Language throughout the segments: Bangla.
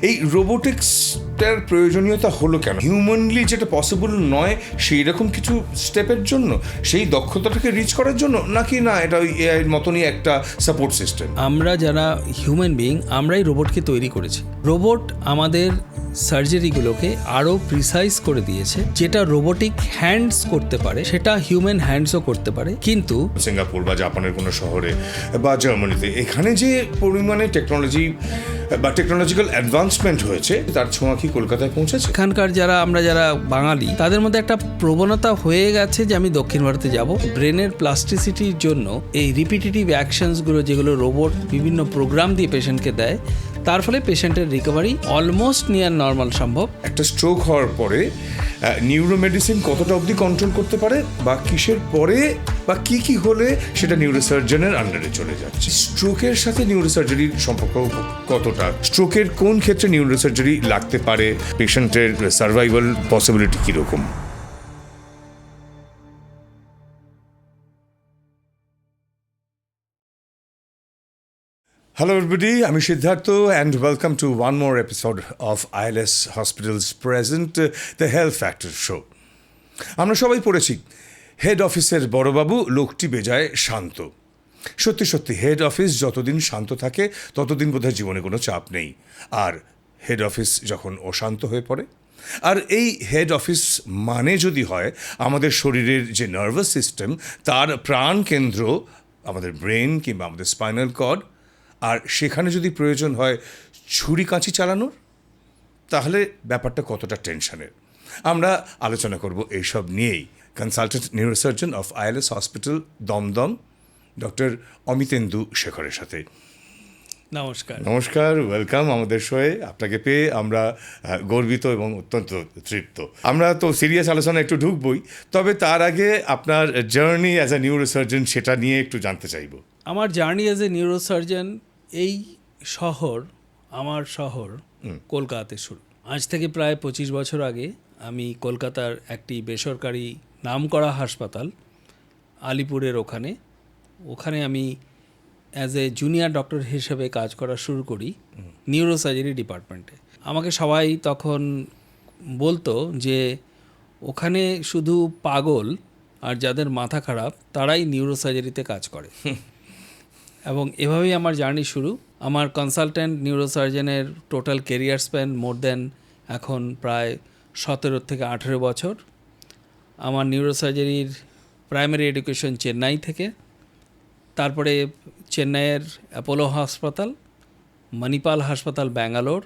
এই রোবোটিক্সটার প্রয়োজনীয়তা হলো কেন? হিউম্যানলি যেটা পসিবল নয় সেই রকম কিছু স্টেপের জন্য, সেই দক্ষতাটাকে রিচ করার জন্য, নাকি না এটা ওই এআই এর মতনই একটা সাপোর্ট সিস্টেম? আমরা যারা হিউম্যান বিইং আমরাই রোবটকে তৈরি করেছি। রোবট আমাদের সার্জারিগুলোকে আরও প্রিসাইজ করে দিয়েছে। যেটা রোবোটিক হ্যান্ডস করতে পারে সেটা হিউম্যান হ্যান্ডসও করতে পারে। কিন্তু সিঙ্গাপুর বা জাপানের কোনো শহরে বা জার্মানিতে এখানে যে পরিমাণে টেকনোলজি বা টেকনোলজিক্যাল অ্যাডভান্সমেন্ট হয়েছে, তার ছোঁয়া কি কলকাতায় পৌঁছেছে? এখানকার আমরা যারা বাঙালি তাদের মধ্যে একটা প্রবণতা হয়ে গেছে যে আমি দক্ষিণ ভারতে যাব। ব্রেনের প্লাস্টিসিটির জন্য এই রিপিটেটিভ অ্যাকশনসগুলো যেগুলো রোবট বিভিন্ন প্রোগ্রাম দিয়ে পেশেন্টকে দেয়, তার ফলে পেশেন্টের রিকভারি অলমোস্ট নিয়ার নর্মাল সম্ভব। একটা স্ট্রোক হওয়ার পরে নিউরোমেডিসিন কতটা অবধি কন্ট্রোল করতে পারে, বা কিসের পরে বা কি কি হলে সেটা নিউরোসার্জনের আন্ডারে চলে যাচ্ছে? স্ট্রোকের সাথে নিউরোসার্জারির সম্পর্ক কতটা? স্ট্রোকের কোন ক্ষেত্রে নিউরোসার্জারি লাগতে পারে? পেশেন্টের সার্ভাইভাল পসিবিলিটি কীরকম? Hello everybody, আমি Siddharth and welcome to one more episode of ILS Hospital's present The Health Factor Show. আমরা সবাই পড়েছি হেড অফিসের বড়বাবু লোকটি বেজায় শান্ত। সত্যি সত্যি হেড অফিস যতদিন শান্ত থাকে ততদিন বোধহয় জীবনে কোনো চাপ নেই। আর হেড অফিস যখন অশান্ত হয়ে পড়ে, আর এই হেড অফিস মানে যদি হয় আমাদের শরীরের যে নার্ভাস সিস্টেম, তার প্রাণ কেন্দ্র আমাদের ব্রেন কিংবা আমাদের স্পাইনাল কর্ড, আর সেখানে যদি প্রয়োজন হয় ছুরি কাঁচি চালানোর, তাহলে ব্যাপারটা কতটা টেনশনের। আমরা আলোচনা করব এইসব নিয়েই consultant neurosurgeon of ILS hospital Dumdum doctor Amitendu শেখরের সাথে। নমস্কার। নমস্কার, ওয়েলকাম আমাদের শোয়ে। আপনাকে পেয়ে আমরা গর্বিত এবং অত্যন্ত তৃপ্ত। আমরা তো সিরিয়াস আলোচনা একটু ঢুকবই, তবে তার আগে আপনার জার্নি অ্যাজ এ নিউরোসার্জন সেটা নিয়ে একটু জানতে চাইব। আমার জার্নি অ্যাজ এ নিউরোসার্জন এই আমার শহর কলকাতাতে শুরু। আজ থেকে প্রায় 25 বছর আগে আমি কলকাতার একটি বেসরকারি নামকরা হাসপাতাল আলিপুরের ওখানে আমি অ্যাজ এ জুনিয়র ডক্টর হিসেবে কাজ করা শুরু করি নিউরোসার্জারি ডিপার্টমেন্টে। আমাকে সবাই তখন বলতো যে ওখানে শুধু পাগল আর যাদের মাথা খারাপ তারাই নিউরোসার্জারিতে কাজ করে। এবং এভাবেই আমার জার্নি শুরু। আমার কনসালট্যান্ট নিউরোসার্জনের টোটাল কেরিয়ার স্প্যান মোর দেন এখন প্রায় 17 থেকে 18 বছর। আমার নিউরোসার্জারির প্রাইমারি এডুকেশন চেন্নাই থেকে, তারপরে চেন্নাইয়ের অ্যাপোলো হাসপাতাল, মণিপাল হাসপাতাল ব্যাঙ্গালোর,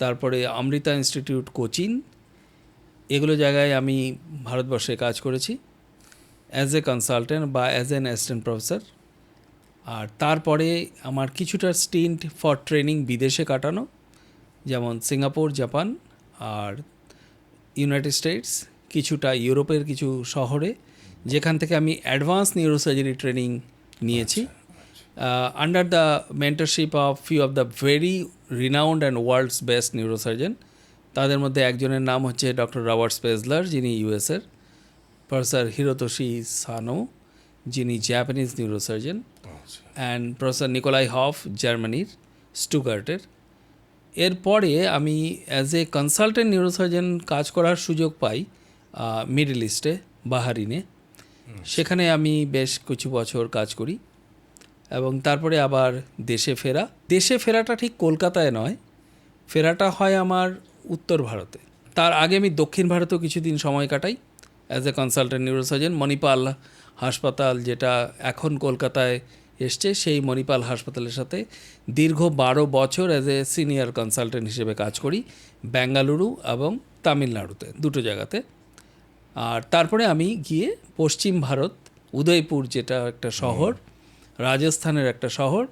তারপরে অমৃতা ইনস্টিটিউট কোচিন, এগুলো জায়গায় আমি ভারতবর্ষে কাজ করেছি অ্যাজ এ কনসালট্যান্ট বা অ্যাজ অ্যান অ্যাসিস্ট্যান্ট প্রফেসর। আর তারপরে আমার কিছুটা স্টিন্ট ফর ট্রেনিং বিদেশে কাটানো, যেমন সিঙ্গাপুর, জাপান আর ইউনাইটেড স্টেটস, কিছুটা ইউরোপের কিছু শহরে, যেখান থেকে আমি অ্যাডভান্স নিউরোসার্জারি ট্রেনিং নিয়েছি under the mentorship of few of the very renowned and world's best neurosurgeon. তাদের মধ্যে একজনের নাম হচ্ছে ডক্টর রবার্ট স্পেজলার, যিনি ইউএসের, প্রফেসর হিরোতোশি সানো, যিনি Japanese neurosurgeon, and professor Nikolai hop, জার্মানির স্টুগার্টের। এরপরে আমি অ্যাজ এ কনসালটেন্ট নিউরোসার্জন কাজ করার সুযোগ পাই মিডল ইস্টে, বাহারিনে। সেখানে আমি বেশ কিছু বছর কাজ করি এবং তারপরে আবার দেশে ফেরাটা ঠিক কলকাতায় নয়, ফেরাটা হয় আমার উত্তর ভারতে। তার আগে আমি দক্ষিণ ভারতেও কিছুদিন সময় কাটাই as a consultant neurosurgeon. Manipal হাসপাতাল, যেটা এখন কলকাতায় এসছে, সেই মণিপাল হাসপাতালের সাথে দীর্ঘ 12 বছর অ্যাজ এ সিনিয়র কনসালটেন্ট হিসেবে কাজ করি বেঙ্গালুরু এবং তামিলনাড়ুতে, দুটো জায়গাতে। আর তারপরে আমি গিয়ে পশ্চিম ভারত, উদয়পুর যেটা একটা শহর, রাজস্থানের একটা শহর,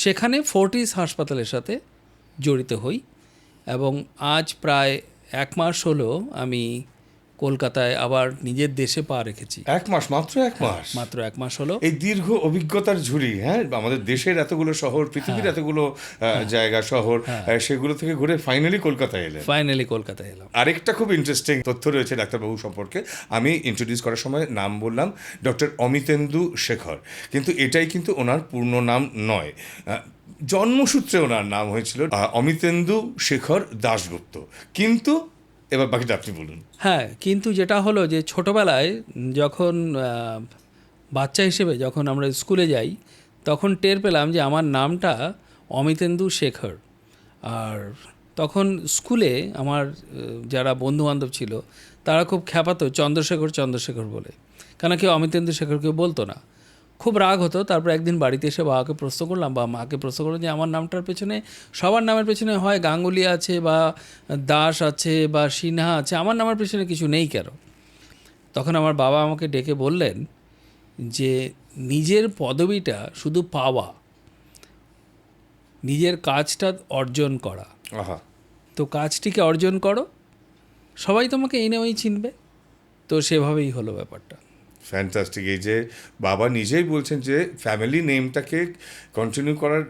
সেখানে ফোর্টিস হাসপাতালের সাথে জড়িত হই। এবং আজ প্রায় 1 মাস হলো আমি কলকাতায় আবার নিজের দেশে পা রেখেছি। 1 মাস, মাত্র 1 মাস? মাত্র 1 মাস হলো। এই দীর্ঘ অভিজ্ঞতার ঝুড়ি, হ্যাঁ, আমাদের দেশের এতগুলো শহর, পৃথিবীর এতগুলো জায়গা, শহর, সেগুলো থেকে ঘুরে ফাইনালি কলকাতায় এলেন। ফাইনালি কলকাতায় এলাম। আরেকটা খুব ইন্টারেস্টিং তথ্য রয়েছে ডাক্তারবাবু সম্পর্কে। আমি ইন্ট্রোডিউস করার সময় নাম বললাম ডক্টর অমিতেন্দু শেখর, কিন্তু এটাই কিন্তু ওনার পূর্ণ নাম নয়। জন্মসূত্রে ওনার নাম হয়েছিল অমিতেন্দু শেখর দাশগুপ্ত। কিন্তু এবার বাকিটা আপনি বলুন। হ্যাঁ, কিন্তু যেটা হলো যে ছোটোবেলায় যখন বাচ্চা হিসেবে যখন আমরা স্কুলে যাই, তখন টের পেলাম যে আমার নামটা অমিতেন্দু শেখর। আর তখন স্কুলে আমার যারা বন্ধুবান্ধব ছিল তারা খুব খ্যাপাতো চন্দ্রশেখর চন্দ্রশেখর বলে, কেন কেউ অমিতেন্দু শেখর কেউ বলতো না। খুব রাগ হতো। তারপর একদিন বাড়িতে এসে বাবাকে প্রশ্ন করলাম বা মাকে প্রশ্ন করলাম যে আমার নামটার পেছনে, সবার নামের পেছনে হয় গাঙ্গুলি আছে বা দাস আছে বা সিনহা আছে, আমার নামের পেছনে কিছু নেই কেন? তখন আমার বাবা আমাকে ডেকে বললেন যে নিজের পদবিটা শুধু পাওয়া, নিজের কাজটা অর্জন করা। আহা, তো কাজটিকে অর্জন করো, সবাই তোমাকে এই নামেই চিনবে। তো সেভাবেই হলো ব্যাপারটা। ফ্যান্টাস্টিক। এই যে বাবা নিজেই বলছেন যে ফ্যামিলি নেমটাকে কন্টিনিউ করার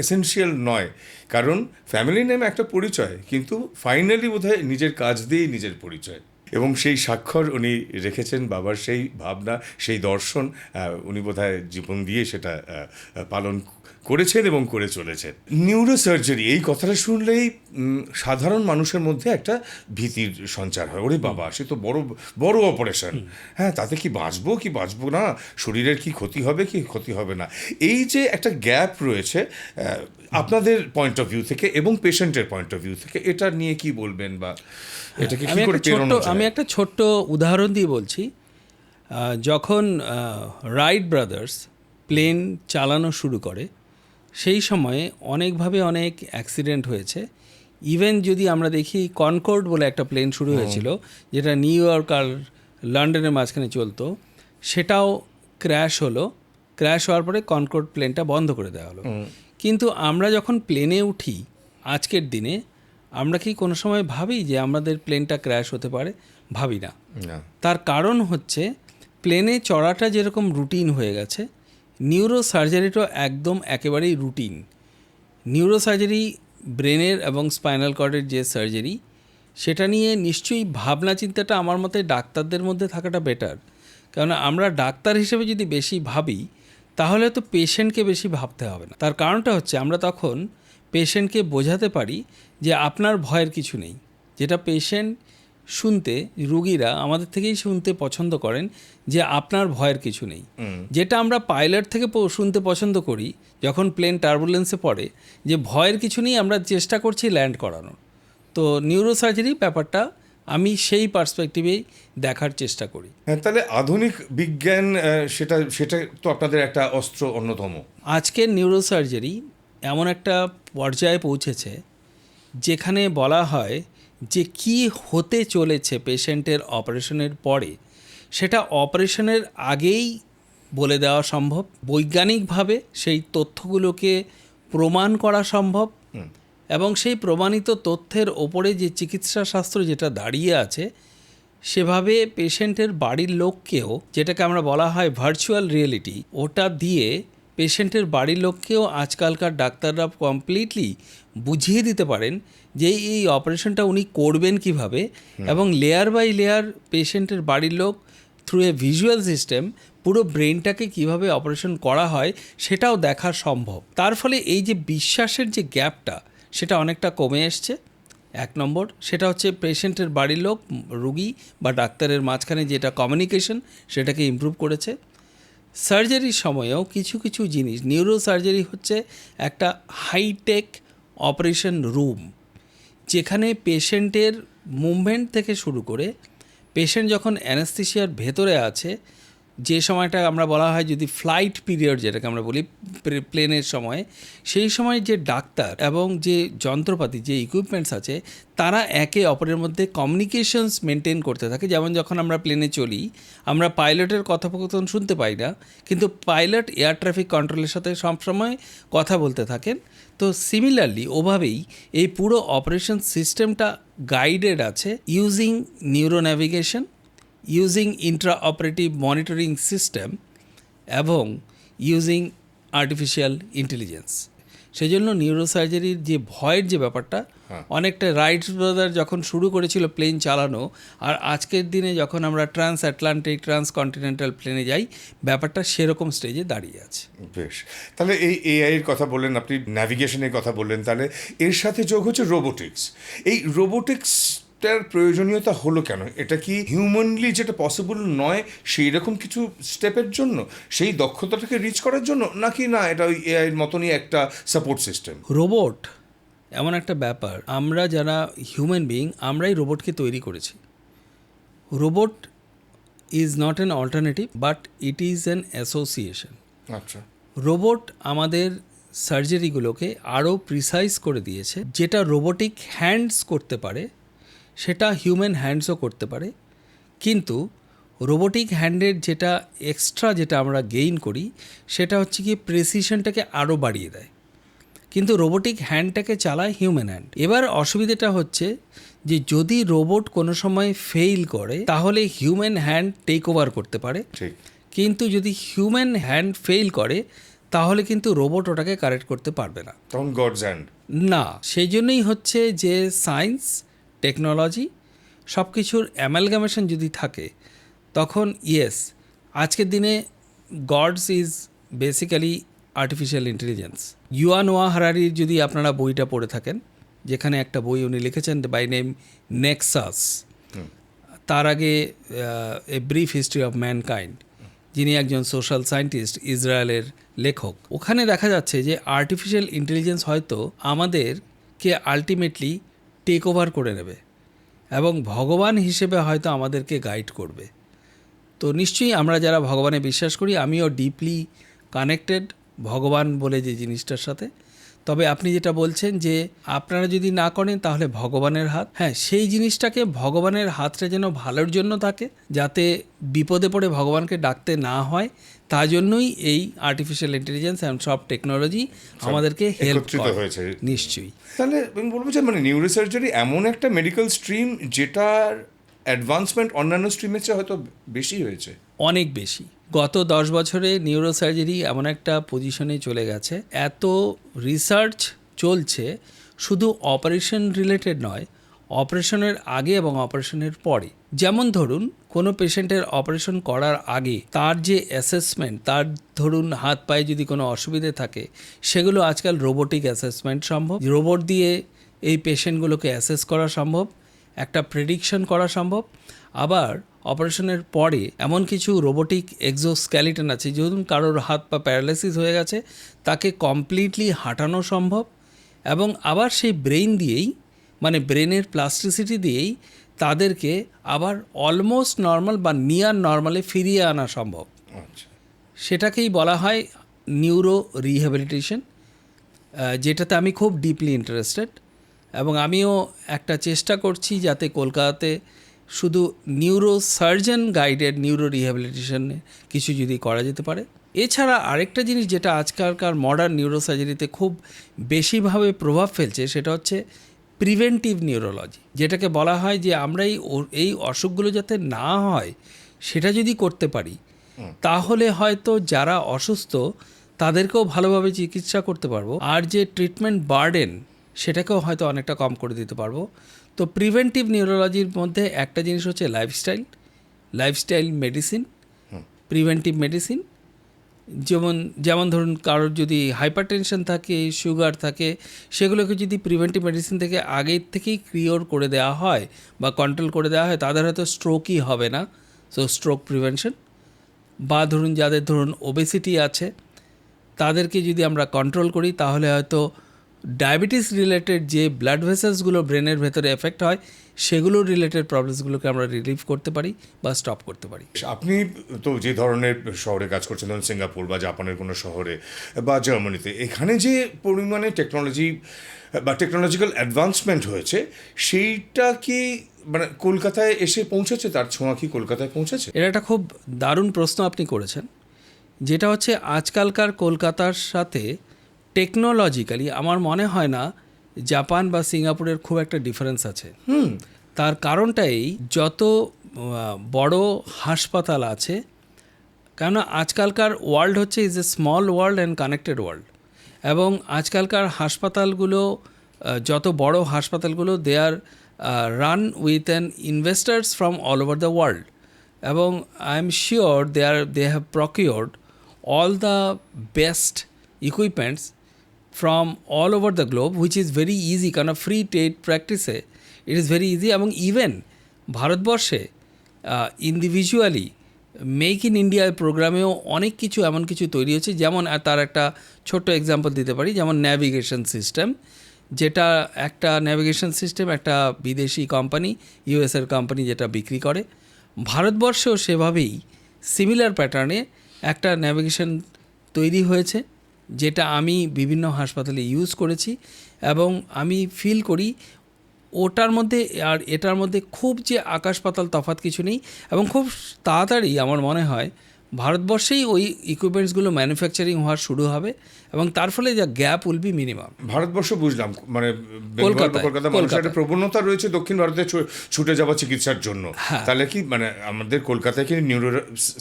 এসেনশিয়াল নয়, কারণ ফ্যামিলি নেম একটা পরিচয়, কিন্তু ফাইনালি বোধহয় নিজের কাজ দিয়েই নিজের পরিচয়। এবং সেই স্বাক্ষর উনি রেখেছেন, বাবার সেই ভাবনা, সেই দর্শন উনি বোধহয় জীবন দিয়ে সেটা পালন করেছেন এবং করে চলেছেন। নিউরোসার্জারি এই কথাটা শুনলেই সাধারণ মানুষের মধ্যে একটা ভীতির সঞ্চার হয়। ওরে বাবা, সে তো বড় বড় অপারেশন, হ্যাঁ, তাতে কি বাঁচবো না, শরীরের কি ক্ষতি হবে কি ক্ষতি হবে না। এই যে একটা গ্যাপ রয়েছে আপনাদের পয়েন্ট অফ ভিউ থেকে এবং পেশেন্টের পয়েন্ট অফ ভিউ থেকে, এটা নিয়ে কি বলবেন বা এটাকে কি করে পেরোনো যায়? আমি একটা ছোট্ট উদাহরণ দিয়ে বলছি। যখন রাইট ব্রাদার্স প্লেন চালানো শুরু করে, সেই সময়ে অনেকভাবে অনেক অ্যাক্সিডেন্ট হয়েছে। ইভেন যদি আমরা দেখি কনকর্ড বলে একটা প্লেন শুরু হয়েছিল, যেটা নিউ ইয়র্ক আর লন্ডনের মাঝখানে চলতো, সেটাও ক্র্যাশ হলো। ক্র্যাশ হওয়ার পরে কনকর্ড প্লেনটা বন্ধ করে দেওয়া হলো। কিন্তু আমরা যখন প্লেনে উঠি আজকের দিনে, আমরা কি কোনো সময় ভাবি যে আমাদের প্লেনটা ক্র্যাশ হতে পারে? ভাবি না। তার কারণ হচ্ছে প্লেনে চড়াটা যেরকম রুটিন হয়ে গেছে, নিউরো সার্জারিটাও একদম একেবারেই রুটিন। নিউরো সার্জারি ব্রেনের এবং স্পাইনাল কর্ডের যে সার্জারি, সেটা নিয়ে নিশ্চয়ই ভাবনা চিন্তাটা আমার মতে ডাক্তারদের মধ্যে থাকাটা বেটার। কেননা আমরা ডাক্তার হিসেবে যদি বেশি ভাবি, তাহলে তো পেশেন্টকে বেশি ভাবতে হবে না। তার কারণটা হচ্ছে আমরা তখন পেশেন্টকে বোঝাতে পারি যে আপনার ভয়ের কিছু নেই। যেটা পেশেন্ট শুনতে, রুগীরা আমাদের থেকেই শুনতে পছন্দ করেন যে আপনার ভয়ের কিছু নেই। যেটা আমরা পাইলট থেকে শুনতে পছন্দ করি যখন প্লেন টার্বুলেন্সে পড়ে, যে ভয়ের কিছু নেই, আমরা চেষ্টা করছি ল্যান্ড করানোর। তো নিউরোসার্জারি ব্যাপারটা আমি সেই পার্সপেক্টিভেই দেখার চেষ্টা করি। হ্যাঁ, তাহলে আধুনিক বিজ্ঞান সেটা সেটা তো আপনাদের একটা অস্ত্র অন্যতম। আজকের নিউরোসার্জারি এমন একটা পর্যায়ে পৌঁছেছে যেখানে বলা হয় যে কি হতে চলেছে পেশেন্টের অপারেশনের পরে, সেটা অপারেশনের আগেই বলে দেওয়া সম্ভব। বৈজ্ঞানিকভাবে সেই তথ্যগুলোকে প্রমাণ করা সম্ভব, এবং সেই প্রমাণিত তথ্যের ওপরে যে চিকিৎসা শাস্ত্র যেটা দাঁড়িয়ে আছে, সেভাবে পেশেন্টের বাড়ির লোককেও, যেটাকে আমরা বলা হয় ভার্চুয়াল রিয়েলিটি, ওটা দিয়ে পেশেন্টের বাড়ির লোককেও আজকালকার ডাক্তাররা কমপ্লিটলি বুঝিয়ে দিতে পারেন যে এই অপারেশনটা উনি করবেন কিভাবে, এবং লেয়ার বাই লেয়ার পেশেন্টের বাড়ির লোক থ্রু এ ভিজুয়াল সিস্টেম পুরো ব্রেনটাকে কিভাবে অপারেশন করা হয় সেটাও দেখা সম্ভব। তার ফলে এই যে বিশ্বাসের যে গ্যাপটা, সেটা অনেকটা কমে এসছে। 1 নম্বর, সেটা হচ্ছে পেশেন্টের বাড়ির লোক, রুগী বা ডাক্তারের মাঝখানে যেটা কমিউনিকেশন, সেটাকে ইমপ্রুভ করেছে। সার্জারির সময়েও কিছু কিছু জিনিস, নিউরো সার্জারি হচ্ছে একটা হাইটেক অপারেশন রুম, যেখানে পেশেন্টের মুভমেন্ট থেকে শুরু করে পেশেন্ট যখন অ্যানেস্থেসিয়ার ভেতরে আছে, যে সময়টা আমরা বলা হয় যদি ফ্লাইট পিরিয়ড যেটাকে আমরা বলি প্লেনের সময়, সেই সময় যে ডাক্তার এবং যে যন্ত্রপাতি, যে ইকুইপমেন্টস আছে, তারা একে অপরের মধ্যে কমিউনিকেশনস মেনটেন করতে থাকে। যেমন যখন আমরা প্লেনে চলি, আমরা পাইলটের কথোপকথন শুনতে পাই না, কিন্তু পাইলট এয়ার ট্রাফিক কন্ট্রোলের সাথে সবসময় কথা বলতে থাকেন। তো সিমিলারলি ওভাবেই এই পুরো অপারেশন সিস্টেমটা গাইডেড আছে using neuro navigation, using Intra operative monitoring system এবং ইউজিং আর্টিফিশিয়াল ইন্টেলিজেন্স। সেই জন্য নিউরোসার্জারির যে ভয়ের যে ব্যাপারটা, অনেকটা রাইট ব্রাদার যখন শুরু করেছিল প্লেন চালানো, আর আজকের দিনে যখন আমরা ট্রান্স আটলান্টিক ট্রান্সকন্টিনেন্টাল প্লেনে যাই, ব্যাপারটা সেরকম স্টেজে দাঁড়িয়ে আছে। বেশ, তাহলে এই এআই এর কথা বললেন, আপনি ন্যাভিগেশনের কথা বললেন, তাহলে এর সাথে যোগ হচ্ছে রোবোটিক্স। এই রোবোটিক্সটার প্রয়োজনীয়তা হলো কেন? এটা কি হিউম্যানলি যেটা পসিবল নয় সেই রকম কিছু স্টেপের জন্য, সেই দক্ষতাটাকে রিচ করার জন্য, নাকি না এটা ওই এআই এর মতনই একটা সাপোর্ট সিস্টেম? রোবট এমন একটা ব্যাপার, আমরা যারা হিউম্যান বিইং আমরাই রোবটকে তৈরি করেছি। Robot is not an alternative but it is an association. আচ্ছা, রোবট আমাদের সার্জারিগুলোকে আরও প্রিসাইজ করে দিয়েছে। যেটা রোবোটিক হ্যান্ডস করতে পারে সেটা হিউম্যান হ্যান্ডসও করতে পারে, কিন্তু রোবোটিক হ্যান্ডের যেটা এক্সট্রা যেটা আমরা গেইন করি সেটা হচ্ছে কি প্রেসিশনটাকে আরও বাড়িয়ে দেয়, কিন্তু রোবোটিক হ্যান্ডটাকে চালায় হিউম্যান হ্যান্ড। এবার অসুবিধাটা হচ্ছে যে যদি রোবট কোনো সময় ফেইল করে তাহলে হিউম্যান হ্যান্ড টেক ওভার করতে পারে, ঠিক। কিন্তু যদি হিউম্যান হ্যান্ড ফেইল করে তাহলে কিন্তু রোবট ওটাকে কারেক্ট করতে পারবে না। তখন গডস হ্যান্ড। না, সেই জন্যই হচ্ছে যে সায়েন্স টেকনোলজি সব কিছুর অ্যামালগামেশন যদি থাকে তখন ইয়েস, আজকের দিনে gods is basically artificial intelligence. Yuval Noah হারারির যদি আপনারা বইটা পড়ে থাকেন, যেখানে একটা বই উনি লিখেছেন বাই নেম নেক্সাস, তার আগে a brief history of mankind, যিনি একজন সোশ্যাল সায়েন্টিস্ট, ইসরায়েলের লেখক, ওখানে দেখা যাচ্ছে যে আর্টিফিশিয়াল ইন্টেলিজেন্স হয়তো আমাদেরকে আলটিমেটলি টেক ওভার করে নেবে এবং ভগবান হিসেবে হয়তো আমাদেরকে গাইড করবে। তো নিশ্চয়ই আমরা যারা ভগবানে বিশ্বাস করি, আমিও ডিপলি কানেক্টেড ভগবান বলে যে জিনিসটার সাথে। তবে আপনি যেটা বলছেন যে আপনারা যদি না করেন তাহলে ভগবানের হাত, হ্যাঁ, সেই জিনিসটাকে ভগবানের হাতটা যেন ভালোর জন্য থাকে, যাতে বিপদে পড়ে ভগবানকে ডাকতে না হয়, তার জন্যই এই আর্টিফিশিয়াল ইন্টেলিজেন্স অ্যান্ড সব টেকনোলজি আমাদেরকে হেল্প হয়েছে। নিশ্চয়ই। তাহলে আমি বলবো যে মানে নিউরোসার্জারি এমন একটা মেডিকেল স্ট্রিম যেটার অ্যাডভান্সমেন্ট অন্যান্য স্ট্রিমের চেয়ে হয়তো বেশি হয়েছে, অনেক বেশি। গত 10 বছরে নিউরোসার্জারি এমন একটা পজিশনে চলে গেছে, এত রিসার্চ চলছে, শুধু অপারেশন রিলেটেড নয়, অপারেশনের আগে এবং অপারেশনের পরে। যেমন ধরুন কোনো পেশেন্টের অপারেশন করার আগে তার যে অ্যাসেসমেন্ট, তার ধরুন হাত পায়ে যদি কোনো অসুবিধে থাকে, সেগুলো আজকাল রোবোটিক অ্যাসেসমেন্ট সম্ভব। রোবট দিয়ে এই পেশেন্টগুলোকে অ্যাসেস করা সম্ভব, একটা প্রেডিকশন করা সম্ভব। আবার অপারেশনের পরে এমন কিছু রোবোটিক এক্সোস্কেলিটন আছে, ধরুন কারোর হাত পা প্যারালাইসিস হয়ে গেছে, তাকে কমপ্লিটলি হাঁটানো সম্ভব, এবং আবার সেই ব্রেন দিয়েই, মানে ব্রেনের প্লাস্টিসিটি দিয়েই তাদেরকে আবার অলমোস্ট নর্মাল বা নিয়ার নর্মালে ফিরিয়ে আনা সম্ভব। আচ্ছা, সেটাকেই বলা হয় নিউরো রিহ্যাবিলিটেশন, যেটাতে আমি খুব ডিপলি ইন্টারেস্টেড, এবং আমিও একটা চেষ্টা করছি যাতে কলকাতাতে শুধু নিউরো সার্জন গাইডেড নিউরো রিহ্যাবিলিটেশনে কিছু যদি করা যেতে পারে। এছাড়া আরেকটা জিনিস যেটা আজকালকার মডার্ন নিউরোসার্জারিতে খুব বেশিভাবে প্রভাব ফেলছে, সেটা হচ্ছে প্রিভেন্টিভ নিউরোলজি, যেটাকে বলা হয় যে আমরা এই অসুখগুলো যাতে না হয় সেটা যদি করতে পারি তাহলে হয়তো যারা অসুস্থ তাদেরকেও ভালোভাবে চিকিৎসা করতে পারবো, আর যে ট্রিটমেন্ট বার্ডেন সেটাকেও হয়তো অনেকটা কম করে দিতে পারবো। তো প্রিভেন্টিভ নিউরোলজির মধ্যে একটা জিনিস হচ্ছে লাইফস্টাইল মেডিসিন, প্রিভেন্টিভ মেডিসিন। যেমন ধরুন কারোর যদি হাইপারটেনশন থাকে, সুগার থাকে, সেগুলোকে যদি প্রিভেন্টিভ মেডিসিন থেকে আগের থেকেই কিওর করে দেওয়া হয় বা কন্ট্রোল করে দেওয়া হয়, তাদের হয়তো স্ট্রোকই হবে না। So stroke prevention. বা ধরুন যাদের ধরুন ওবেসিটি আছে, তাদেরকে যদি আমরা কন্ট্রোল করি তাহলে হয়তো ডায়াবেটিস রিলেটেড যে ব্লাড ভেসেলসগুলো ব্রেনের ভেতরে এফেক্ট হয়, সেগুলো রিলেটেড প্রবলেমসগুলোকে আমরা রিলিভ করতে পারি বা স্টপ করতে পারি। আপনি তো যে ধরনের শহরে কাজ করছেন, ধরুন সিঙ্গাপুর বা জাপানের কোনো শহরে বা জার্মানিতে, এখানে যে পরিমাণে টেকনোলজি বা টেকনোলজিক্যাল অ্যাডভান্সমেন্ট হয়েছে, সেইটা কি মানে কলকাতায় এসে পৌঁছেছে? তার ছোঁয়া কি কলকাতায় পৌঁছেছে? এটা একটা খুব দারুণ প্রশ্ন আপনি করেছেন, যেটা হচ্ছে আজকালকার কলকাতার সাথে টেকনোলজিক্যালি আমার মনে হয় না জাপান বা সিঙ্গাপুরের খুব একটা ডিফারেন্স আছে। তার কারণটাই যত বড় হাসপাতাল আছে, কেননা আজকালকার ওয়ার্ল্ড হচ্ছে is a small world and connected world, এবং আজকালকার হাসপাতালগুলো যত বড় হাসপাতালগুলো they are run with an investors from all over the world, এবং I am sure they have procured all the best equipments from all over the globe, which is very easy, কারণ ফ্রি ট্রেড প্র্যাকটিসে ইট ইজ ভেরি ইজি। এবং ইভেন ভারতবর্ষে ইন্ডিভিজুয়ালি মেক ইন ইন্ডিয়া প্রোগ্রামেও অনেক কিছু এমন কিছু তৈরি হচ্ছে, যেমন তার একটা ছোট্ট এক্সাম্পল দিতে পারি, যেমন ন্যাভিগেশন সিস্টেম, যেটা একটা ন্যাভিগেশন সিস্টেম একটা বিদেশি কোম্পানি, ইউএসের কোম্পানি যেটা বিক্রি করে। ভারতবর্ষেও সেভাবেই সিমিলার প্যাটার্নে একটা ন্যাভিগেশন তৈরি হয়েছে, যেটা আমি বিভিন্ন হাসপাতালে ইউজ করেছি, এবং আমি ফিল করি ওটার মধ্যে আর এটার মধ্যে খুব যে আকাশ পাতাল তফাৎ কিছু নেই, এবং খুব তাড়াতাড়ি আমার মনে হয় ভারতবর্ষেই ওই ইকুইপমেন্টসগুলো ম্যানুফ্যাকচারিং হওয়া শুরু হবে, এবং তার ফলে যা gap will be minimum. Bharatvarsha বুঝলাম, মানে কলকাতা মানুষের একটা প্রবণতা রয়েছে দক্ষিণ ভারতে ছুটে যাওয়া চিকিৎসার জন্য। তাহলে কি মানে আমাদের কলকাতায় কি নিউরো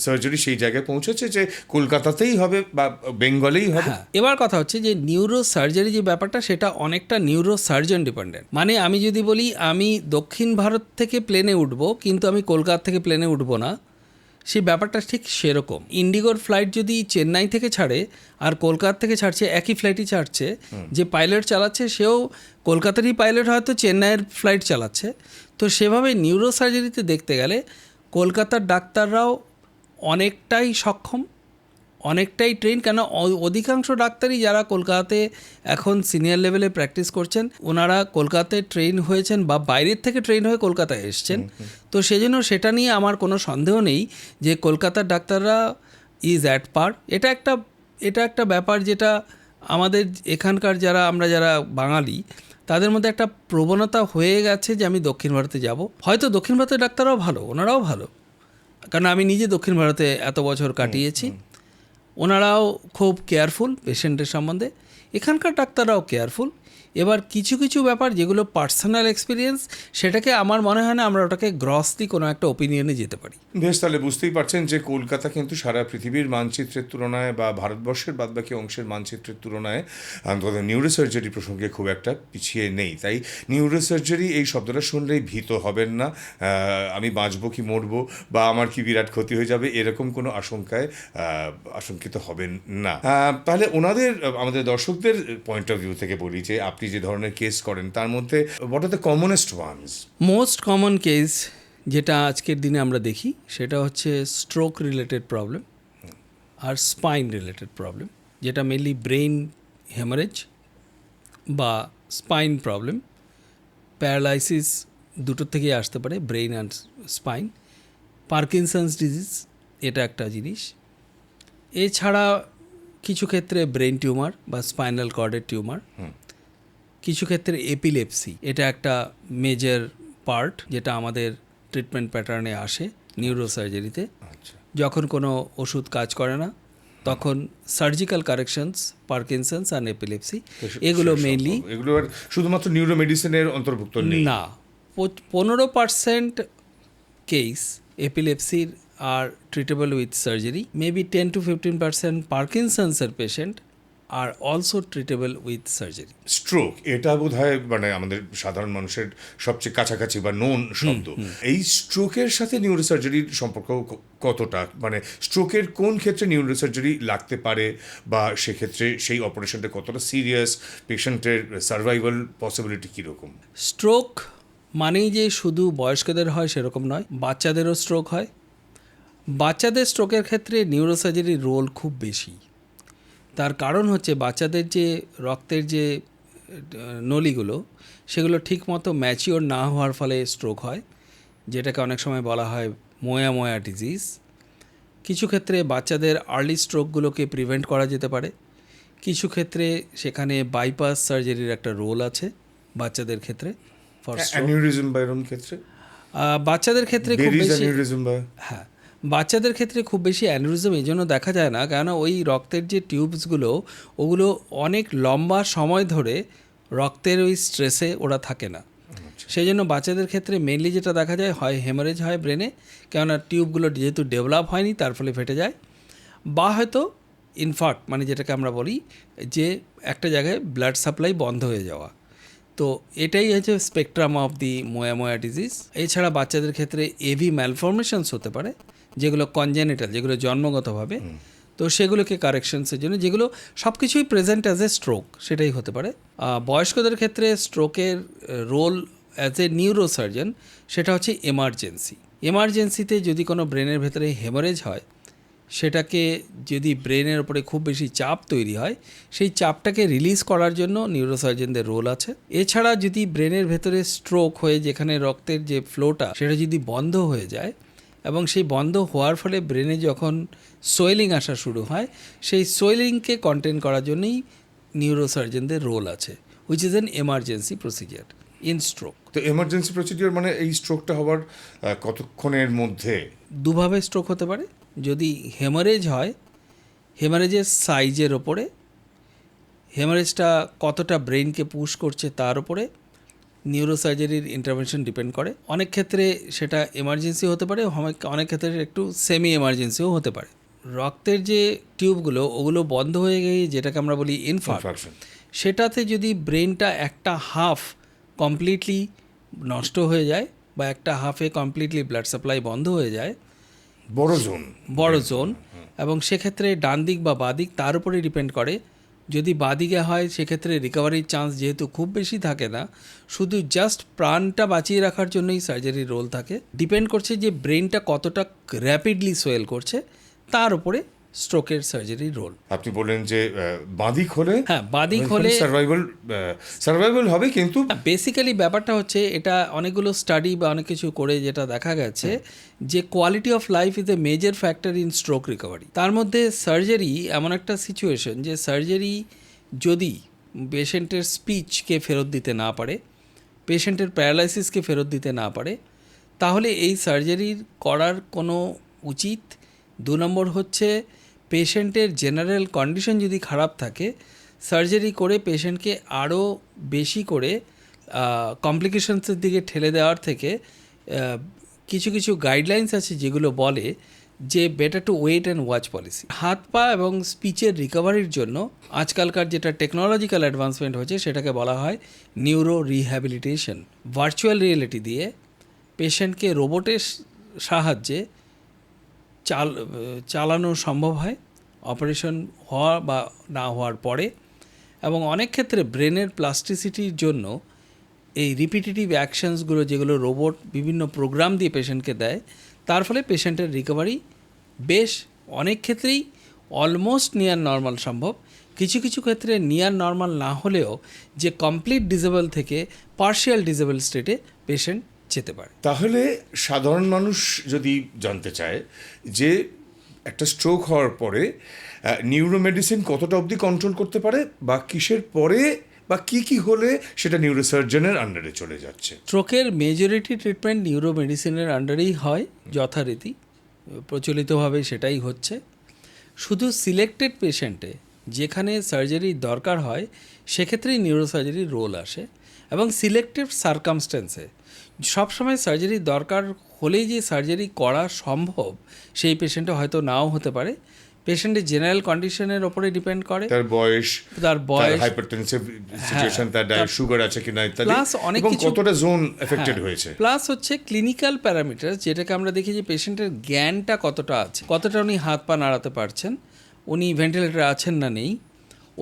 সার্জারি সেই জায়গায় পৌঁছেছে যে কলকাতাতেই হবে বা বেঙ্গলেই হবে? এবার কথা হচ্ছে যে নিউরো সার্জারি যে ব্যাপারটা, সেটা অনেকটা নিউরো সার্জন ডিপেন্ডেন্ট। মানে আমি যদি বলি আমি দক্ষিণ ভারত থেকে প্লেনে উঠবো, কিন্তু আমি কলকাতা থেকে প্লেনে উঠবো না, সেই ব্যাপারটা ঠিক সেরকম। ইন্ডিগোর ফ্লাইট যদি চেন্নাই থেকে ছাড়ে আর কলকাতা থেকে ছাড়ছে, একই ফ্লাইটই ছাড়ছে, যে পাইলট চালাচ্ছে সেও কলকাতারই পাইলট, হয়তো চেন্নাইয়ের ফ্লাইট চালাচ্ছে। তো সেভাবে নিউরো সার্জারিতে দেখতে গেলে কলকাতার ডাক্তাররাও অনেকটাই সক্ষম, অনেকটাই ট্রেন, কেন অধিকাংশ ডাক্তারই যারা কলকাতাতে এখন সিনিয়র লেভেলে প্র্যাকটিস করছেন, ওনারা কলকাতায় ট্রেন হয়েছেন বা বাইরের থেকে ট্রেন হয়ে কলকাতায় এসছেন। তো সেজন্য সেটা নিয়ে আমার কোনো সন্দেহ নেই যে কলকাতার ডাক্তাররা ইজ অ্যাট পার। এটা একটা ব্যাপার যেটা আমাদের এখানকার আমরা যারা বাঙালি, তাদের মধ্যে একটা প্রবণতা হয়ে গেছে যে আমি দক্ষিণ ভারতে যাব। হয়তো দক্ষিণ ভারতের ডাক্তাররাও ভালো, ওনারাও ভালো, কারণ আমি নিজে দক্ষিণ ভারতে এত বছর কাটিয়েছি। ওনারাও খুব কেয়ারফুল পেশেন্টের সম্বন্ধে, এখানকার ডাক্তাররাও কেয়ারফুল। এবার কিছু কিছু ব্যাপার যেগুলো পার্সোনাল এক্সপিরিয়েন্স, সেটাকে আমার মনে হয় না আমরা ওটাকে গ্রসলি কোনো একটা ওপিনিয়নে যেতে পারি। বেশ, তাহলে বুঝতেই পারছেন যে কলকাতা কিন্তু সারা পৃথিবীর মানচিত্রের তুলনায় বা ভারতবর্ষের বাদবাকি অংশের মানচিত্রের তুলনায় অন্তত নিউরোসার্জারি প্রসঙ্গে খুব একটা পিছিয়ে নেই। তাই নিউরোসার্জারি এই শব্দটা শুনলেই ভীত হবেন না, আমি বাঁচবো কি মরবো বা আমার কি বিরাট ক্ষতি হয়ে যাবে এরকম কোনো আশঙ্কিত হবেন না। তাহলে আমাদের দর্শকদের পয়েন্ট অফ ভিউ থেকে বলি যে আপনি যে ধরনের কেস করেন তার মধ্যে what are the commonest ones? Most common case যেটা আজকের দিনে আমরা দেখি সেটা হচ্ছে স্ট্রোক রিলেটেড প্রবলেম আর স্পাইন রিলেটেড প্রবলেম, যেটা মেনলি ব্রেইন হেমারেজ বা স্পাইন প্রবলেম। প্যারালাইসিস দুটোর থেকেই আসতে পারে, brain and spine. Parkinson's disease এটা একটা জিনিস। এছাড়া কিছু ক্ষেত্রে ব্রেন টিউমার বা স্পাইনাল কর্ডের টিউমার, কিছু ক্ষেত্রে এপিলেপসি, এটা একটা মেজর পার্ট যেটা আমাদের ট্রিটমেন্ট প্যাটার্নে আসে নিউরোসার্জারিতে। যখন কোনো ওষুধ কাজ করে না তখন সার্জিক্যাল কারেকশনস, পার্কিনসন্স আর এপিলেপসি, এগুলো মেইনলি, এগুলো শুধুমাত্র নিউরো মেডিসিনের অন্তর্ভুক্ত না। 15% কেস এপিলেপসির are treatable with surgery, maybe 10 to 15% পার্কিনসন্সের patient are also treatable with surgery. Stroke, এটা বোধহয় মানে আমাদের সাধারণ মানুষের সবচেয়ে কাছাকাছি বা নোন শব্দ। এই স্ট্রোকের সাথে নিউরোসার্জারির সম্পর্ক কতটা, মানে স্ট্রোকের কোন ক্ষেত্রে নিউরোসার্জারি লাগতে পারে বা সেক্ষেত্রে সেই অপারেশনটা কতটা সিরিয়াস, পেশেন্টের সার্ভাইভাল পসিবিলিটি কীরকম? স্ট্রোক মানেই যে শুধু বয়স্কদের হয় সেরকম নয়, বাচ্চাদেরও স্ট্রোক হয়। বাচ্চাদের স্ট্রোকের ক্ষেত্রে নিউরোসার্জারির রোল খুব বেশি। তার কারণ হচ্ছে বাচ্চাদের যে রক্তের যে নলিগুলো সেগুলো ঠিকমতো ম্যাচিওর না হওয়ার ফলে স্ট্রোক হয়, যেটাকে অনেক সময় বলা হয় মোয়া ডিজিজ। কিছু ক্ষেত্রে বাচ্চাদের আর্লি স্ট্রোকগুলোকে প্রিভেন্ট করা যেতে পারে, কিছু ক্ষেত্রে সেখানে বাইপাস সার্জারির একটা রোল আছে বাচ্চাদের ক্ষেত্রে। অ্যানিউরিজম বা এরকম ক্ষেত্রে, বাচ্চাদের ক্ষেত্রে খুব বেশি, হ্যাঁ, বাচ্চাদের ক্ষেত্রে খুব বেশি অ্যানিউরিজম এই জন্য দেখা যায় না, কেন ওই রক্তের যে টিউবসগুলো ওগুলো অনেক লম্বা সময় ধরে রক্তের ওই স্ট্রেসে ওরা থাকে না। সেই জন্য বাচ্চাদের ক্ষেত্রে মেনলি যেটা দেখা যায় হয় হেমারেজ হয় ব্রেনে, কেননা টিউবগুলো যেহেতু ডেভেলপ হয়নি তার ফলে ফেটে যায়, বা হয়তো ইনফার্ক্ট মানে যেটাকে আমরা বলি যে একটা জায়গায় ব্লাড সাপ্লাই বন্ধ হয়ে যাওয়া। তো এটাই হচ্ছে স্পেকট্রাম অফ দি মোয়ামোয়া ডিজিজ। এছাড়া বাচ্চাদের ক্ষেত্রে এভি ম্যালফরমেশনস হতে পারে, যেগুলো কনজেনিটাল, যেগুলো জন্মগতভাবে, তো সেগুলোকে কারেকশনসের জন্য, যেগুলো সব কিছুই প্রেজেন্ট অ্যাজ এ স্ট্রোক, সেটাই হতে পারে। বয়স্কদের ক্ষেত্রে স্ট্রোকের রোল অ্যাজ এ নিউরোসার্জন সেটা হচ্ছে এমার্জেন্সি। এমার্জেন্সিতে যদি কোনো ব্রেনের ভেতরে হেমারেজ হয়, সেটাকে যদি ব্রেনের ওপরে খুব বেশি চাপ তৈরি হয়, সেই চাপটাকে রিলিজ করার জন্য নিউরোসার্জনদের রোল আছে। এছাড়া যদি ব্রেনের ভেতরে স্ট্রোক হয়ে যেখানে রক্তের যে ফ্লোটা সেটা যদি বন্ধ হয়ে যায়, এবং সেই বন্ধ হওয়ার ফলে ব্রেনে যখন সোয়েলিং আসা শুরু হয়, সেই সোয়েলিংকে কন্টেন করার জন্যই নিউরোসার্জনদের রোল আছে, which is an emergency procedure in stroke. তো এমার্জেন্সি প্রসিডিওর মানে এই স্ট্রোকটা হওয়ার কতক্ষণের মধ্যে? দুভাবে স্ট্রোক হতে পারে। যদি হেমারেজ হয়, হেমারেজের সাইজের ওপরে, হেমারেজটা কতটা ব্রেনকে পুশ করছে তার উপরে নিউরোসার্জারির ইন্টারভেনশন ডিপেন্ড করে। অনেক ক্ষেত্রে সেটা এমার্জেন্সি হতে পারে, অনেক ক্ষেত্রে একটু সেমি এমার্জেন্সিও হতে পারে। রক্তের যে টিউবগুলো ওগুলো বন্ধ হয়ে গিয়ে যেটাকে আমরা বলি ইনফার্কশন, সেটাতে যদি ব্রেনটা একটা হাফ কমপ্লিটলি নষ্ট হয়ে যায় বা একটা হাফে কমপ্লিটলি ব্লাড সাপ্লাই বন্ধ হয়ে যায়, বড় জোন, এবং সেক্ষেত্রে ডান দিক বা বাঁ দিক তার উপরে ডিপেন্ড করে। যদি বাদিকে হয় সেক্ষেত্রে রিকভারির চান্স যেহেতু খুব বেশি থাকে না, শুধু জাস্ট প্রাণটা বাঁচিয়ে রাখার জন্যই সার্জারির রোল থাকে। ডিপেন্ড করছে যে ব্রেনটা কতটা র্যাপিডলি সোয়েল করছে তার উপরে স্ট্রোকের সার্জারির রোল। আপনি বললেন যে বাঁদিক হলে, হ্যাঁ, বাদিক হলে সার্ভাইভাল হবে, কিন্তু বেসিক্যালি ব্যাপারটা হচ্ছে এটা অনেকগুলো স্টাডি বা অনেক কিছু করে যেটা দেখা গেছে যে quality of life is a major factor in stroke recovery. তার মধ্যে সার্জারি এমন একটা সিচুয়েশন যে সার্জারি যদি পেশেন্টের স্পিচকে ফেরত দিতে না পারে, পেশেন্টের প্যারালাইসিসকে ফেরত দিতে না পারে, তাহলে এই সার্জারির করার কোনো উচিত। 2 নম্বর হচ্ছে পেশেন্টের জেনারেল কন্ডিশন যদি খারাপ থাকে, সার্জারি করে পেশেন্টকে আরও বেশি করে কমপ্লিকেশনসের দিকে ঠেলে দেওয়ার থেকে কিছু কিছু গাইডলাইন্স আছে যেগুলো বলে যে better to wait and watch policy. হাত পা এবং স্পিচের রিকভারির জন্য আজকালকার যেটা টেকনোলজিক্যাল অ্যাডভান্সমেন্ট হচ্ছে সেটাকে বলা হয় নিউরো রিহ্যাবিলিটেশন। ভার্চুয়াল রিয়েলিটি দিয়ে পেশেন্টকে রোবটের সাহায্যে চালানো সম্ভব হয় অপারেশন হওয়া বা না হওয়ার পরে। এবং অনেক ক্ষেত্রে ব্রেনের প্লাস্টিসিটির জন্য এই রিপিটেটিভ অ্যাকশনসগুলো যেগুলো রোবট বিভিন্ন প্রোগ্রাম দিয়ে পেশেন্টকে দেয়, তার ফলে পেশেন্টের রিকভারি বেশ অনেক ক্ষেত্রেই অলমোস্ট নিয়ার নর্মাল সম্ভব। কিছু কিছু ক্ষেত্রে নিয়ার নর্মাল না হলেও যে কমপ্লিট ডিসেবল থেকে পার্শিয়াল ডিসেবল স্টেটে পেশেন্ট যেতে পারে। তাহলে সাধারণ মানুষ যদি জানতে চায় যে একটা স্ট্রোক হওয়ার পরে নিউরোমেডিসিন কতটা অবধি কন্ট্রোল করতে পারে, বা কিসের পরে বা কি হলে সেটা নিউরোসার্জনের আন্ডারে চলে যাচ্ছে? স্ট্রোকের মেজরিটি ট্রিটমেন্ট নিউরোমেডিসিনের আন্ডারেই হয় যথারীতি, প্রচলিতভাবে সেটাই হচ্ছে। শুধু সিলেক্টেড পেশেন্টে যেখানে সার্জারির দরকার হয় সেক্ষেত্রেই নিউরোসার্জারির রোল আসে, এবং সিলেক্টিভ সার্কামস্টেন্সে সবসময় সার্জারির দরকার হলেই যে সার্জারি করা সম্ভব সেই পেশেন্টে হয়তো নাও হতে পারে। পেশেন্টের জেনারেল কন্ডিশনের ওপরে ডিপেন্ড করে, তার বয়স, হাইপারটেনসিভ সিচুয়েশন, তার সুগার আছে কিনা ইত্যাদি, প্লাস অনেক কিছু, কতটা জোন এফেক্টেড হয়েছে, প্লাস হচ্ছে ক্লিনিক্যাল প্যারামিটার, যেটাকে আমরা দেখি যে পেশেন্টের জ্ঞানটা কতটা আছে, কতটা উনি হাত পা নাড়াতে পারছেন, উনি ভেন্টিলেটরে আছেন না নেই,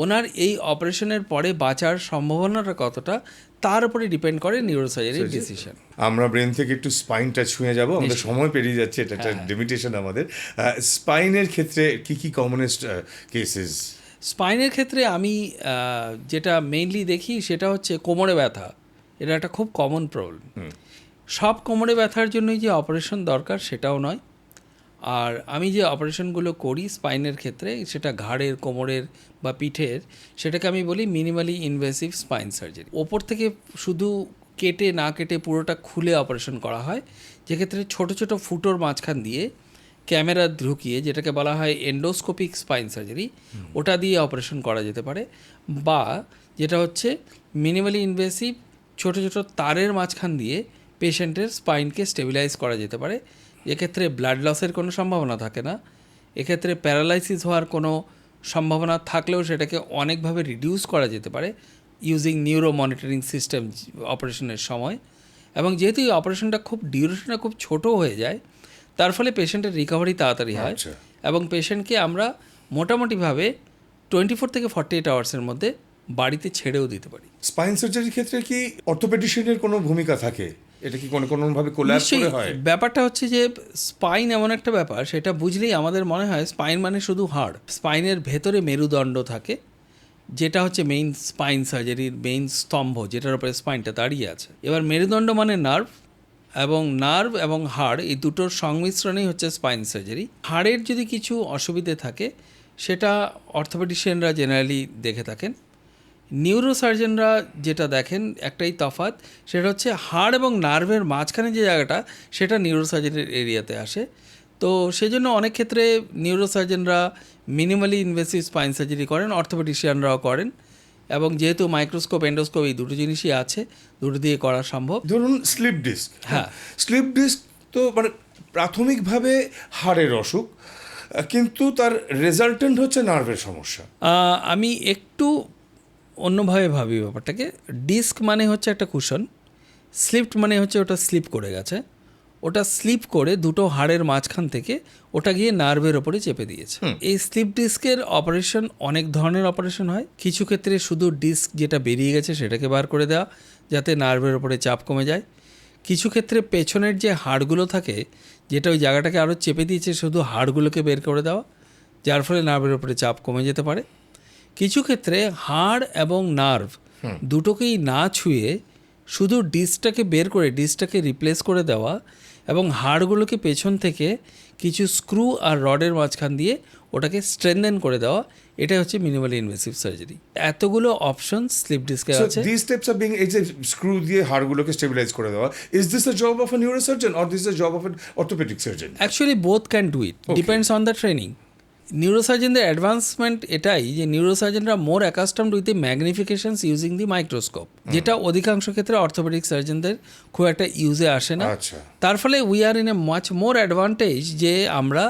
ওনার এই অপারেশনের পরে বাঁচার সম্ভাবনাটা কতটা, তার উপরে ডিপেন্ড করে নিউরোসার্জারির ডিসিশন। আমরা ব্রেন থেকে একটু স্পাইনটা ছুঁয়ে যাব, আমাদের সময় পেরিয়ে যাচ্ছে, এটা একটা লিমিটেশন আমাদের। স্পাইনের ক্ষেত্রে কি কমনেস্ট কেসেস? স্পাইনের ক্ষেত্রে আমি যেটা মেইনলি দেখি সেটা হচ্ছে কোমরে ব্যথা। এটা একটা খুব কমন প্রবলেম। সব কোমরে ব্যথার জন্যই যে অপারেশন দরকার সেটাও নয়। আর আমি যে অপারেশনগুলো করি স্পাইনের ক্ষেত্রে, সেটা ঘাড়ের, কোমরের বা পিঠের, সেটাকে আমি বলি মিনিমালি ইনভেসিভ স্পাইন সার্জারি। ওপর থেকে শুধু কেটে না কেটে পুরোটা খুলে অপারেশন করা হয়, যেক্ষেত্রে ছোট ছোট ফুটোর মাঝখান দিয়ে ক্যামেরা ঢুকিয়ে, যেটাকে বলা হয় এন্ডোস্কোপিক স্পাইন সার্জারি, ওটা দিয়ে অপারেশন করা যেতে পারে। বা যেটা হচ্ছে মিনিমালি ইনভেসিভ ছোট ছোট তারের মাঝখান দিয়ে পেশেন্টের স্পাইনকে স্টেবিলাইজ করা যেতে পারে। এক্ষেত্রে ব্লাড লসের কোনো সম্ভাবনা থাকে না। এক্ষেত্রে প্যারালাইসিস হওয়ার কোনো সম্ভাবনা থাকলেও সেটাকে অনেকভাবে রিডিউস করা যেতে পারে ইউজিং নিউরো মনিটরিং সিস্টেম অপারেশনের সময়। এবং যেহেতু এই অপারেশনটা ডিউরেশনটা খুব ছোট হয়ে যায়, তার ফলে পেশেন্টের রিকভারি তাড়াতাড়ি হয় আচ্ছা। এবং পেশেন্টকে আমরা মোটামুটিভাবে 24 থেকে 48 আওয়ার্সের মধ্যে বাড়িতে ছেড়েও দিতে পারি। স্পাইন সার্জারির ক্ষেত্রে কি অর্থোপেডিশিয়ানের কোনো ভূমিকা থাকে? এটা কি কোনোভাবে কোল্যাব করে নিশ্চয়ই। হয়? ব্যাপারটা হচ্ছে যে স্পাইন এমন একটা ব্যাপার, সেটা বুঝলেই আমাদের মনে হয় স্পাইন মানে শুধু হাড়। স্পাইনের ভেতরে মেরুদণ্ড থাকে, যেটা হচ্ছে মেইন স্পাইন সার্জারির মেইন স্তম্ভ, যেটার উপরে স্পাইনটা দাঁড়িয়ে আছে। এবার মেরুদণ্ড মানে নার্ভ এবং হাড়, এই দুটোর সংমিশ্রণেই হচ্ছে স্পাইন সার্জারি। হাড়ের যদি কিছু অসুবিধে থাকে সেটা অর্থোপেডিশিয়ানরা জেনারেলি দেখে থাকেন। নিউরোসার্জনরা যেটা দেখেন একটাই তফাৎ, সেটা হচ্ছে হাড় এবং নার্ভের মাঝখানে যে জায়গাটা, সেটা নিউরোসার্জনের এরিয়াতে আসে। তো সেজন্য অনেক ক্ষেত্রে নিউরোসার্জনরা মিনিমালি ইনভেসিভ স্পাইন সার্জারি করেন, অর্থোপেডিশিয়ানরাও করেন। এবং যেহেতু মাইক্রোস্কোপ এন্ডোস্কোপ এই দুটো জিনিসই আছে, দুটো দিয়ে করা সম্ভব। ধরুন স্লিপ ডিস্ক। হ্যাঁ। স্লিপ ডিস্ক তো মানে প্রাথমিকভাবে হাড়ের অসুখ, কিন্তু তার রেজাল্টেন্ট হচ্ছে নার্ভের সমস্যা। আমি একটু অন্যভাবে ভাবি ব্যাপারটাকে। ডিস্ক মানে হচ্ছে একটা কুশন, স্লিপড মানে হচ্ছে ওটা স্লিপ করে গেছে। ওটা স্লিপ করে দুটো হাড়ের মাঝখান থেকে ওটা গিয়ে নার্ভের ওপরে চেপে দিয়েছে। এই স্লিপ ডিস্কের অপারেশন অনেক ধরনের অপারেশন হয়। কিছু ক্ষেত্রে শুধু ডিস্ক যেটা বেরিয়ে গেছে সেটাকে বার করে দেওয়া, যাতে নার্ভের ওপরে চাপ কমে যায়। কিছু ক্ষেত্রে পেছনের যে হাড়গুলো থাকে, যেটা ওই জায়গাটাকে আরও চেপে দিয়েছে, শুধু হাড়গুলোকে বের করে দেওয়া, যার ফলে নার্ভের ওপরে চাপ কমে যেতে পারে। কিছু ক্ষেত্রে হাড় এবং নার্ভ দুটোকেই না ছুঁয়ে শুধু ডিস্কটাকে বের করে ডিস্কটাকে রিপ্লেস করে দেওয়া এবং হাড়গুলোকে পেছন থেকে কিছু স্ক্রু আর রডের মাঝখান দিয়ে ওটাকে স্ট্রেনদেন করে দেওয়া, এটা হচ্ছে মিনিমালি ইনভেসিভ সার্জারি। এতগুলো অপশন স্লিপ ডিস্কে আছে। দিস স্টেপস আর বিং, এই যে স্ক্রু দিয়ে হাড়গুলোকে স্টেবিলাইজ করে দেওয়া, is this the job of a neurosurgeon or this the job of an orthopaedic surgeon? Actually both can do it, depends on the training. নিউরোসার্জনদের অ্যাডভান্সমেন্ট এটাই যে নিউরোসার্জনরা more accustomed with the magnifications using the microscope, যেটা অধিকাংশ ক্ষেত্রে অর্থোপেডিক সার্জনদের খুব একটা ইউজে আসে না। আচ্ছা। তার ফলে we are in a much more advantage যে আমরা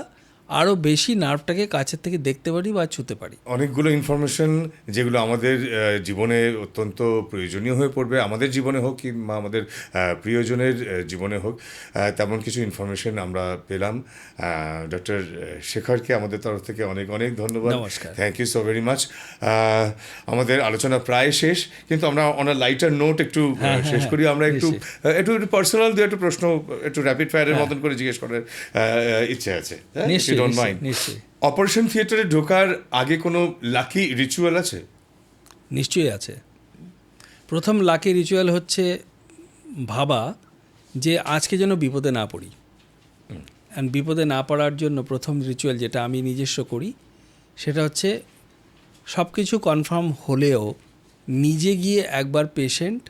আরও বেশি নার্ভটাকে কাছের থেকে দেখতে পারি বা ছুঁতে পারি। অনেকগুলো ইনফরমেশন যেগুলো আমাদের জীবনে অত্যন্ত প্রয়োজনীয় হয়ে পড়বে, আমাদের জীবনে হোক কিংবা আমাদের প্রিয়জনের জীবনে হোক, তেমন কিছু ইনফরমেশন আমরা পেলাম। ডক্টর শেখরকে আমাদের তরফ থেকে অনেক অনেক ধন্যবাদ। নমস্কার। Thank you so very much. আমাদের আলোচনা প্রায় শেষ, কিন্তু আমরা অন আ লাইটার নোট একটু শেষ করি। আমরা একটু পার্সোনাল দু একটা প্রশ্ন একটু র্যাপিড ফায়ারের মতন করে জিজ্ঞেস করার ইচ্ছে আছে। নিশ্চয়ই। অপারেশন থিয়েটারে ঢোকার আগে কোনো লাকি রিচুয়াল আছে? নিশ্চয়ই আছে। প্রথম লাকি রিচুয়াল হচ্ছে ভাবা যে আজকে যেন বিপদে না পড়ি। অ্যান্ড বিপদে না পড়ার জন্য প্রথম রিচুয়াল যেটা আমি নিজস্ব করি, সেটা হচ্ছে সব কিছু কনফার্ম হলেও নিজে গিয়ে একবার পেশেন্ট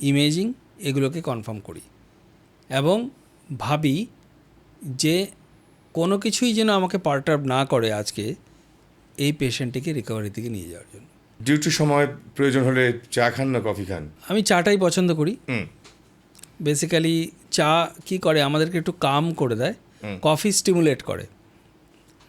ইমেজিং এগুলোকে কনফার্ম করি এবং ভাবি যে কোনো কিছুই যেন আমাকে পার্টার্ব না করে আজকে এই পেশেন্টটিকে রিকভারির দিকে নিয়ে যাওয়ার জন্য। ডিউটির সময় প্রয়োজন হলে চা খান না কফি খান? আমি চাটাই পছন্দ করি। বেসিক্যালি চা কি করে, আমাদেরকে একটু কাম করে দেয়, কফি স্টিমুলেট করে।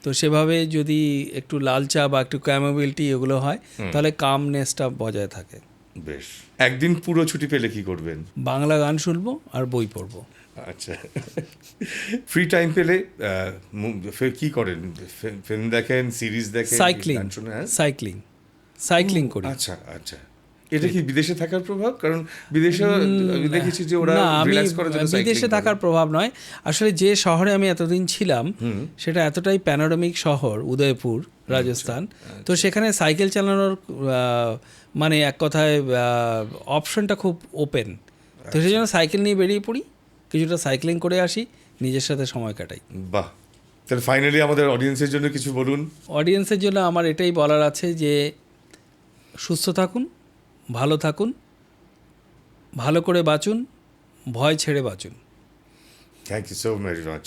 তো সেভাবে যদি একটু লাল চা বা একটু ক্যামোমিল টি এগুলো হয়, তাহলে কামনেসটা বজায় থাকে। বেশ। একদিন পুরো ছুটি পেলে কি করবেন? বাংলা গান শুনবো আর বই পড়বো। আচ্ছা। ফ্রি টাইম পেলে কি করেন? ফিল্ম দেখেন, সিরিজ দেখেন? সাইক্লিং করি। আচ্ছা আচ্ছা। এটা কি বিদেশে থাকার প্রভাব? কারণ বিদেশে দেখেছি যে ওরা রিল্যাক্স করার জন্য সাইক্লিং করে। বিদেশে থাকার প্রভাব নয়, আসলে যে শহরে আমি এতদিন ছিলাম সেটা এতটাই প্যানোরামিক শহর, উদয়পুর, রাজস্থান। তো সেখানে সাইকেল চালানোর মানে এক কথায় অপশনটা খুব ওপেন। তো সেই জন্য সাইকেল নিয়ে বেরিয়ে পড়ি, কিছুটা সাইক্লিং করে আসি, নিজের সাথে সময় কাটাই। বাহ। তাহলে ফাইনালি আমাদের অডিয়েন্সের জন্য কিছু বলুন। অডিয়েন্সের জন্য আমার এটাই বলার আছে যে সুস্থ থাকুন, ভালো থাকুন, ভালো করে বাঁচুন, ভয় ছেড়ে বাঁচুন। Thank you so very much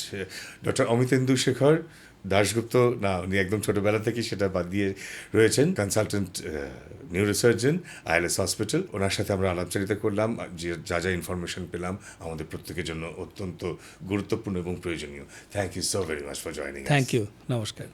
doctor Amitendu Shekhar Dasgupta, না উনি একদম ছোটবেলা থেকেই সেটা বাদ দিয়ে রয়েছেন, কনসালটেন্ট নিউরোসার্জন, আইএলএস হসপিটাল। ওনার সাথে আমরা আলাপচারিতা করলাম, যে যা যা ইনফরমেশন পেলাম আমাদের প্রত্যেকের জন্য অত্যন্ত গুরুত্বপূর্ণ এবং প্রয়োজনীয়। Thank you so very much for joining. Thank you, নমস্কার।